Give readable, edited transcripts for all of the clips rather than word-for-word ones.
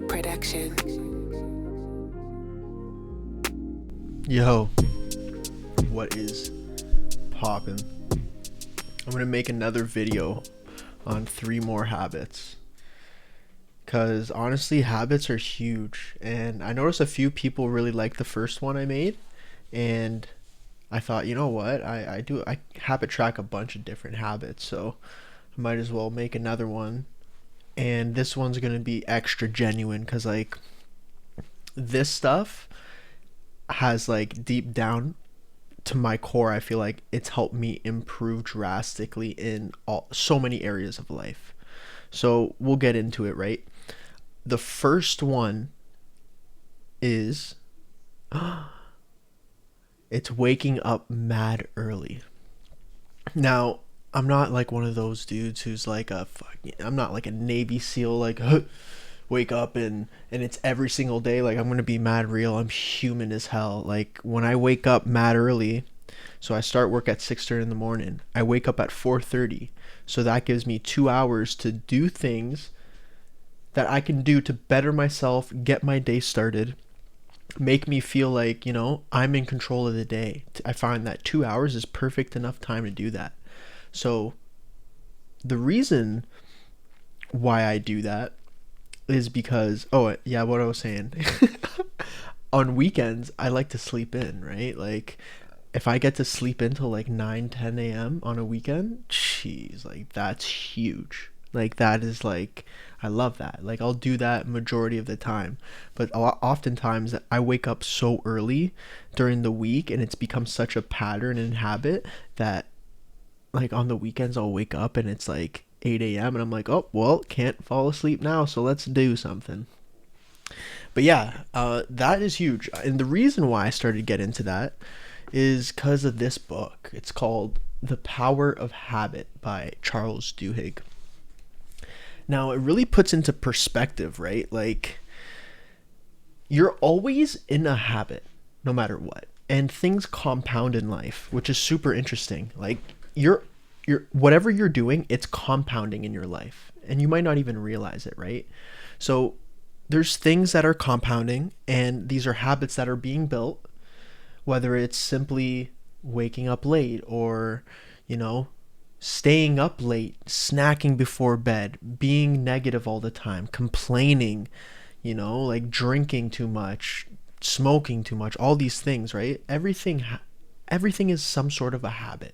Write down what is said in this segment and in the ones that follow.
production. Yo, what is poppin'? I'm gonna make another video on 3 more habits, because honestly habits are huge, and I noticed a few people really like the first one I made, and I thought, you know what, I habit track a bunch of different habits, so I might as well make another one. And this one's gonna be extra genuine because like this stuff has like deep down to my core, I feel like it's helped me improve drastically in so many areas of life. So we'll get into it, right? The first one is it's waking up mad early. Now, I'm not like one of those dudes who's like I'm not like a Navy SEAL, like wake up and it's every single day. Like, I'm gonna be mad real. I'm human as hell. Like, when I wake up mad early, so I start work at 6:30 in the morning. I wake up at 4:30, so that gives me 2 hours to do things that I can do to better myself, get my day started, make me feel like, I'm in control of the day. I find that 2 hours is perfect enough time to do that. So the reason why I do that is because, oh yeah, what I was saying. On weekends, I like to sleep in, right? Like, if I get to sleep until like 9, 10 a.m. on a weekend, jeez, like that's huge. Like, that is like, I love that. Like, I'll do that majority of the time. But oftentimes I wake up so early during the week, and it's become such a pattern and habit that like on the weekends I'll wake up and it's like 8 a.m. and I'm like, oh well, can't fall asleep now, so let's do something. But yeah, that is huge. And the reason why I started to get into that is because of this book. It's called The Power of Habit by Charles Duhigg. Now, it really puts into perspective, right? Like, you're always in a habit, no matter what. And things compound in life, which is super interesting. Like, you're whatever you're doing, it's compounding in your life. And you might not even realize it, right? So there's things that are compounding, and these are habits that are being built, whether it's simply waking up late or, staying up late, snacking before bed, being negative all the time, complaining, like drinking too much, smoking too much, all these things, right? Everything is some sort of a habit.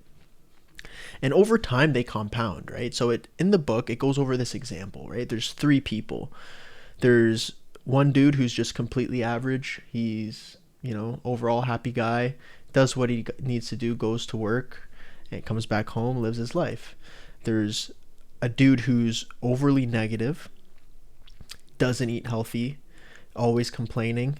And over time they compound, right? So in the book, it goes over this example, right? There's 3 people. There's one dude who's just completely average. He's, overall happy guy, does what he needs to do, goes to work, and comes back home, lives his life. There's a dude who's overly negative, doesn't eat healthy, always complaining,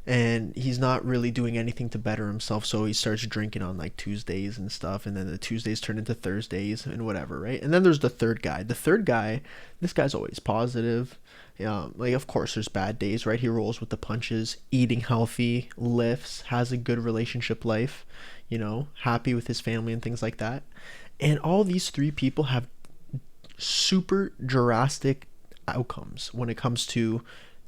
and he's not really doing anything to better himself, so he starts drinking on like Tuesdays and stuff, and then the Tuesdays turn into Thursdays and whatever, right? And then there's the third guy. This guy's always positive. Like, of course there's bad days, right? He rolls with the punches, eating healthy, lifts, has a good relationship life, happy with his family and things like that. And all these 3 people have super drastic outcomes when it comes to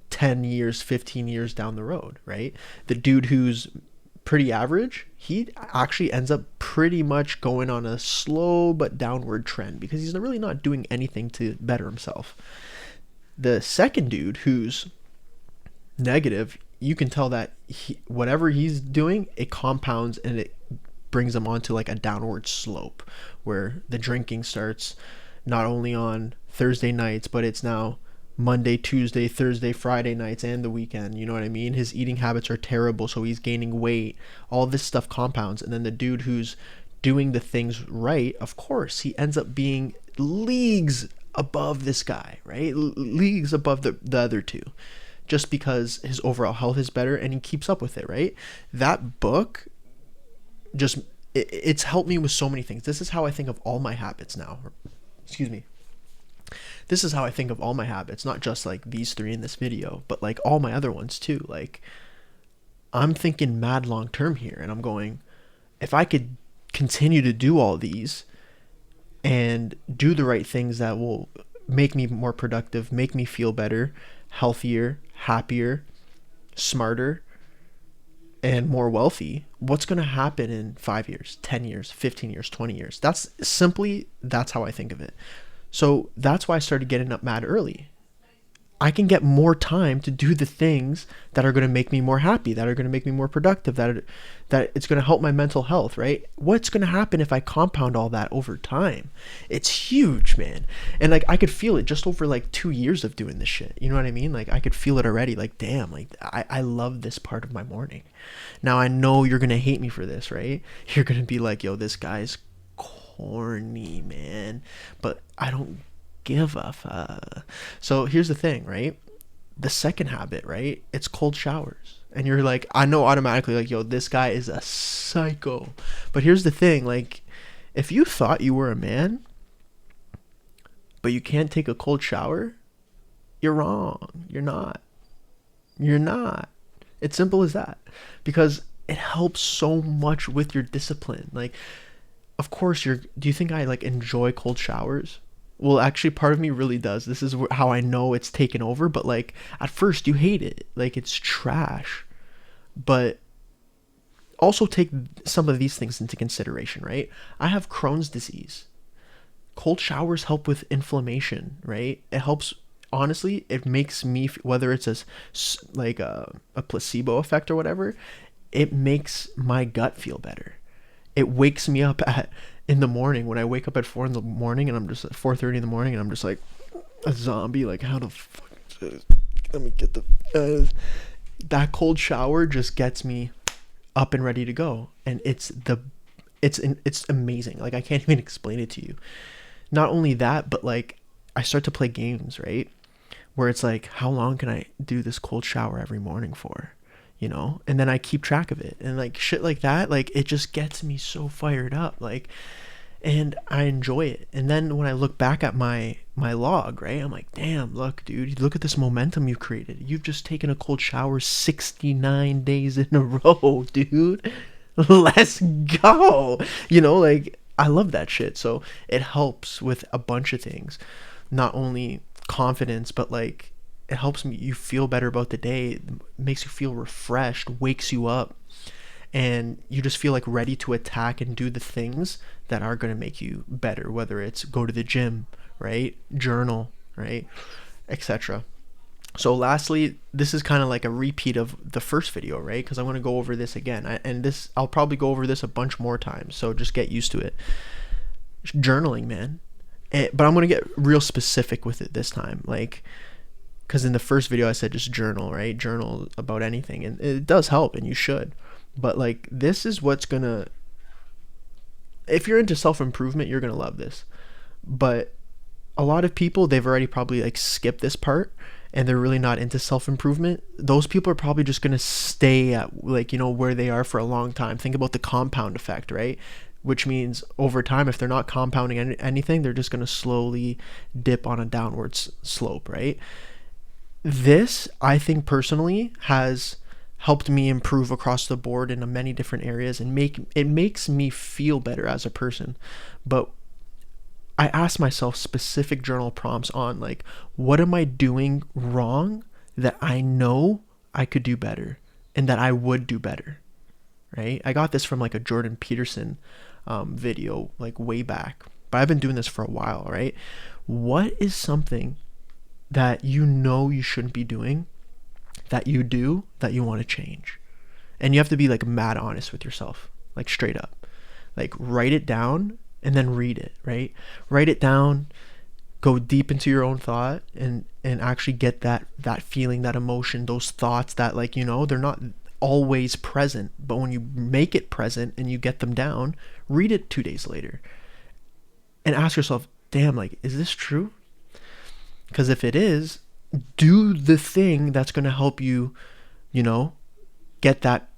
10 years, 15 years down the road, right? The dude who's pretty average, he actually ends up pretty much going on a slow but downward trend because he's really not doing anything to better himself. The second dude who's negative, you can tell that whatever he's doing, it compounds and it brings him onto like a downward slope where the drinking starts not only on Thursday nights, but it's now Monday, Tuesday, Thursday, Friday nights, and the weekend. You know what I mean? His eating habits are terrible, so he's gaining weight. All this stuff compounds. And then the dude who's doing the things right, of course, he ends up being leagues above this guy, right? Leagues above the other 2, just because his overall health is better and he keeps up with it, right? That book it's helped me with so many things. This is how I think of all my habits now. Excuse me. This is how I think of all my habits, not just like these 3 in this video, but like all my other ones too. Like, I'm thinking mad long term here, and I'm going, if I could continue to do all these and do the right things that will make me more productive, make me feel better, healthier, happier, smarter, and more wealthy, what's going to happen in 5 years, 10 years, 15 years, 20 years? That's how I think of it. So that's why I started getting up mad early. I can get more time to do the things that are going to make me more happy, that are going to make me more productive, that it's going to help my mental health, right? What's going to happen if I compound all that over time? It's huge, man. And like I could feel it just over like 2 years of doing this shit. You know what I mean? Like I could feel it already. Like, damn, like I love this part of my morning. Now I know you're going to hate me for this, right? You're going to be like, yo, this guy's corny, man. But I don't give a fuck. So here's the thing, right? The second habit, right? It's cold showers. And you're like, I know automatically, like, yo, this guy is a psycho. But here's the thing, like, if you thought you were a man, but you can't take a cold shower, you're wrong. You're not. You're not. It's simple as that. Because it helps so much with your discipline. Like, of course, do you think I, like, enjoy cold showers? Well, actually, part of me really does. This is how I know it's taken over. But, like, at first, you hate it. Like, it's trash. But also take some of these things into consideration, right? I have Crohn's disease. Cold showers help with inflammation, right? It helps, honestly, it makes me, whether it's like a placebo effect or whatever, it makes my gut feel better. It wakes me up in the morning when I wake up at 4 in the morning and I'm just at 4:30 in the morning and I'm just like a zombie. Like, how the fuck? Let me get that cold shower just gets me up and ready to go, and it's amazing. Like, I can't even explain it to you. Not only that, but like I start to play games, right? Where it's like, how long can I do this cold shower every morning for? You know, and then I keep track of it and like shit like that. Like, it just gets me so fired up, like, and I enjoy it. And then when I look back at my log, right, I'm like, damn, look, dude, look at this momentum you've created. You've just taken a cold shower 69 days in a row, dude. Let's go. You know, like, I love that shit. So it helps with a bunch of things, not only confidence, but like, it helps you feel better about the day. It makes you feel refreshed, wakes you up, and you just feel like ready to attack and do the things that are going to make you better, whether it's go to the gym, right? Journal, right? Etc. So lastly, this is kind of like a repeat of the first video, right? Because I want to go over this again. I'll probably go over this a bunch more times, so just get used to it. Journaling, man. But I'm going to get real specific with it this time. Like, because in the first video I said just journal, right? Journal about anything, and it does help, and you should. But like, this is what's gonna, if you're into self-improvement, you're gonna love this. But a lot of people, they've already probably like skipped this part, and they're really not into self-improvement. Those people are probably just gonna stay at, like, you know, where they are for a long time. Think about the compound effect, right? Which means over time, if they're not compounding anything, they're just gonna slowly dip on a downwards slope, right? This, I think personally, has helped me improve across the board in many different areas, and makes me feel better as a person. But I ask myself specific journal prompts on, like, what am I doing wrong that I know I could do better and that I would do better, right? I got this from like a Jordan Peterson video like way back, but I've been doing this for a while, right? What is something that you know you shouldn't be doing, that you do, that you want to change? And you have to be like mad honest with yourself, like straight up. Like, write it down and then read it, right? Write it down, go deep into your own thought, and actually get that feeling, that emotion, those thoughts that, like, you know, they're not always present, but when you make it present and you get them down, read it 2 days later and ask yourself, damn, like, is this true? Because if it is, do the thing that's going to help you, you know, get that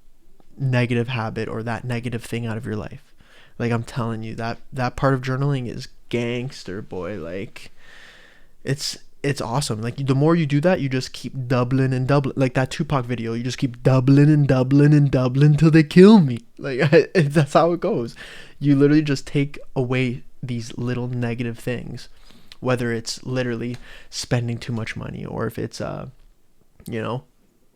negative habit or that negative thing out of your life. Like, I'm telling you, that part of journaling is gangster, boy. Like, it's awesome. Like, the more you do that, you just keep doubling and doubling. Like that Tupac video, you just keep doubling and doubling and doubling till they kill me. Like, that's how it goes. You literally just take away these little negative things, whether it's literally spending too much money, or if it's You know,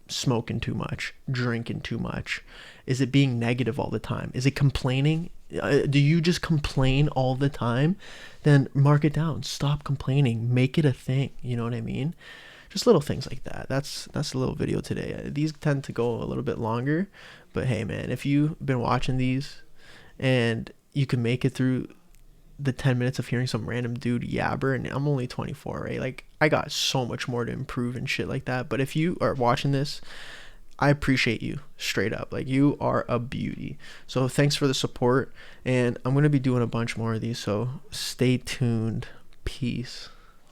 smoking too much, drinking too much? Is it being negative all the time? Is it complaining? Do you just complain all the time? Then mark it down. Stop complaining. Make it a thing. You know what I mean? Just little things like that. That's a little video today. These tend to go a little bit longer, but hey, man, if you've been watching these and you can make it through the 10 minutes of hearing some random dude yabber, and I'm only 24, right? Like, I got so much more to improve and shit like that. But if you are watching this, I appreciate you straight up. Like, you are a beauty. So thanks for the support, and I'm going to be doing a bunch more of these, so stay tuned. Peace.